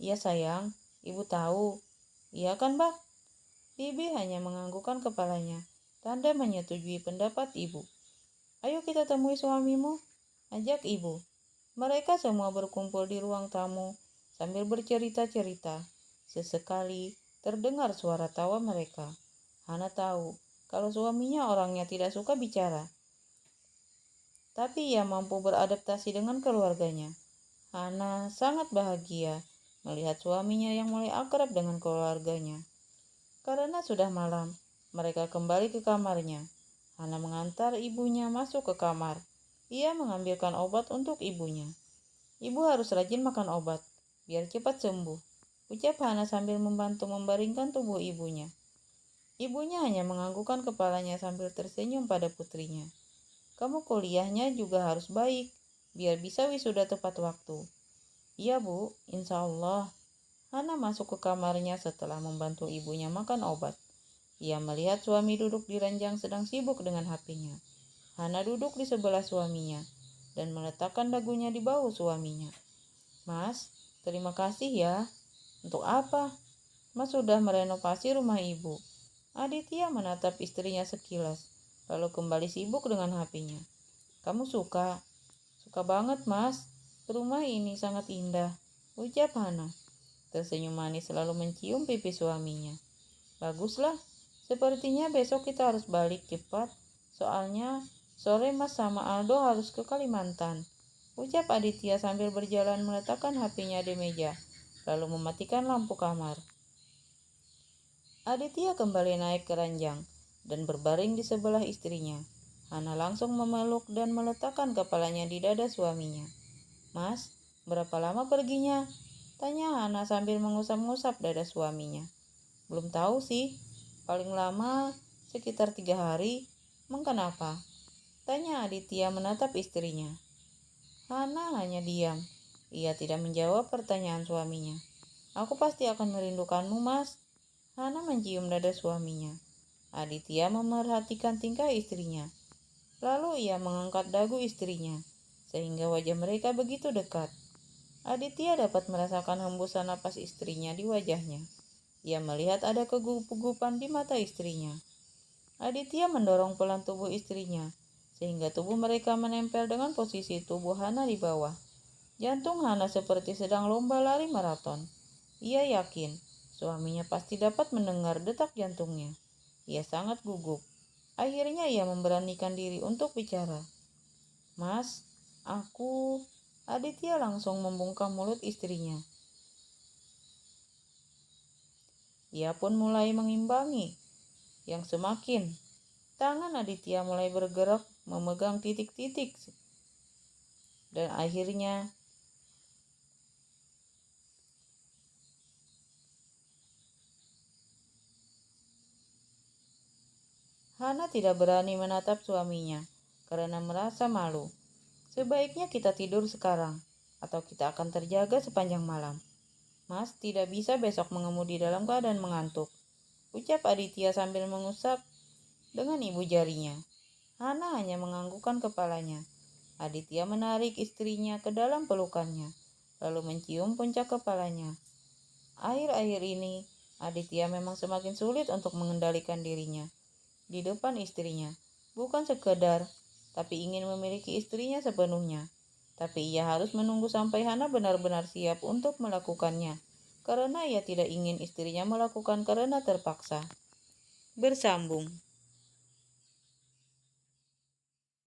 Iya sayang, ibu tahu. Iya kan, Bak? Bibi hanya menganggukkan kepalanya, tanda menyetujui pendapat ibu. Ayo kita temui suamimu, ajak ibu. Mereka semua berkumpul di ruang tamu sambil bercerita-cerita. Sesekali terdengar suara tawa mereka. Hana tahu kalau suaminya orangnya tidak suka bicara, tapi ia mampu beradaptasi dengan keluarganya. Hana sangat bahagia melihat suaminya yang mulai akrab dengan keluarganya. Karena sudah malam, mereka kembali ke kamarnya. Hana mengantar ibunya masuk ke kamar. Ia mengambilkan obat untuk ibunya. Ibu harus rajin makan obat, biar cepat sembuh, ucap Hana sambil membantu membaringkan tubuh ibunya. Ibunya hanya menganggukkan kepalanya sambil tersenyum pada putrinya. Kamu kuliahnya juga harus baik, biar bisa wisuda tepat waktu. Iya bu, insya Allah. Hana masuk ke kamarnya setelah membantu ibunya makan obat. Ia melihat suami duduk di ranjang sedang sibuk dengan HP-nya. Hana duduk di sebelah suaminya dan meletakkan dagunya di bahu suaminya. Mas, terima kasih ya. Untuk apa? Mas sudah merenovasi rumah ibu. Aditya menatap istrinya sekilas, lalu kembali sibuk dengan HP-nya. Kamu suka? Suka banget, Mas. Rumah ini sangat indah, ucap Hana. Tersenyum manis selalu mencium pipi suaminya. Baguslah, sepertinya besok kita harus balik cepat. Soalnya sore Mas sama Aldo harus ke Kalimantan, ucap Aditya sambil berjalan meletakkan HP-nya di meja, lalu mematikan lampu kamar. Aditya kembali naik ke ranjang dan berbaring di sebelah istrinya. Hana langsung memeluk dan meletakkan kepalanya di dada suaminya. Mas, berapa lama perginya? Tanya Hana sambil mengusap-ngusap dada suaminya. Belum tahu sih, paling lama sekitar 3 hari. Emang kenapa? Tanya Aditya menatap istrinya. Hana hanya diam. Ia tidak menjawab pertanyaan suaminya. Aku pasti akan merindukanmu, Mas. Hana mencium dada suaminya. Aditya memerhatikan tingkah istrinya. Lalu ia mengangkat dagu istrinya, sehingga wajah mereka begitu dekat. Aditya dapat merasakan hembusan napas istrinya di wajahnya. Ia melihat ada kegugupan di mata istrinya. Aditya mendorong pelan tubuh istrinya, sehingga tubuh mereka menempel dengan posisi tubuh Hana di bawah. Jantung Hana seperti sedang lomba lari maraton. Ia yakin suaminya pasti dapat mendengar detak jantungnya. Ia sangat gugup. Akhirnya ia memberanikan diri untuk bicara. Mas, aku... Aditya langsung membungkam mulut istrinya. Ia pun mulai mengimbangi. Yang semakin. Tangan Aditya mulai bergerak memegang titik-titik. Dan akhirnya Hana tidak berani menatap suaminya karena merasa malu. Sebaiknya kita tidur sekarang, atau kita akan terjaga sepanjang malam. Mas tidak bisa besok mengemudi dalam keadaan mengantuk, ucap Aditya sambil mengusap dengan ibu jarinya. Hana hanya menganggukkan kepalanya. Aditya menarik istrinya ke dalam pelukannya, lalu mencium puncak kepalanya. Akhir-akhir ini, Aditya memang semakin sulit untuk mengendalikan dirinya di depan istrinya. Bukan sekedar, tapi ingin memiliki istrinya sepenuhnya. Tapi ia harus menunggu sampai Hana benar-benar siap untuk melakukannya, karena ia tidak ingin istrinya melakukan karena terpaksa. Bersambung.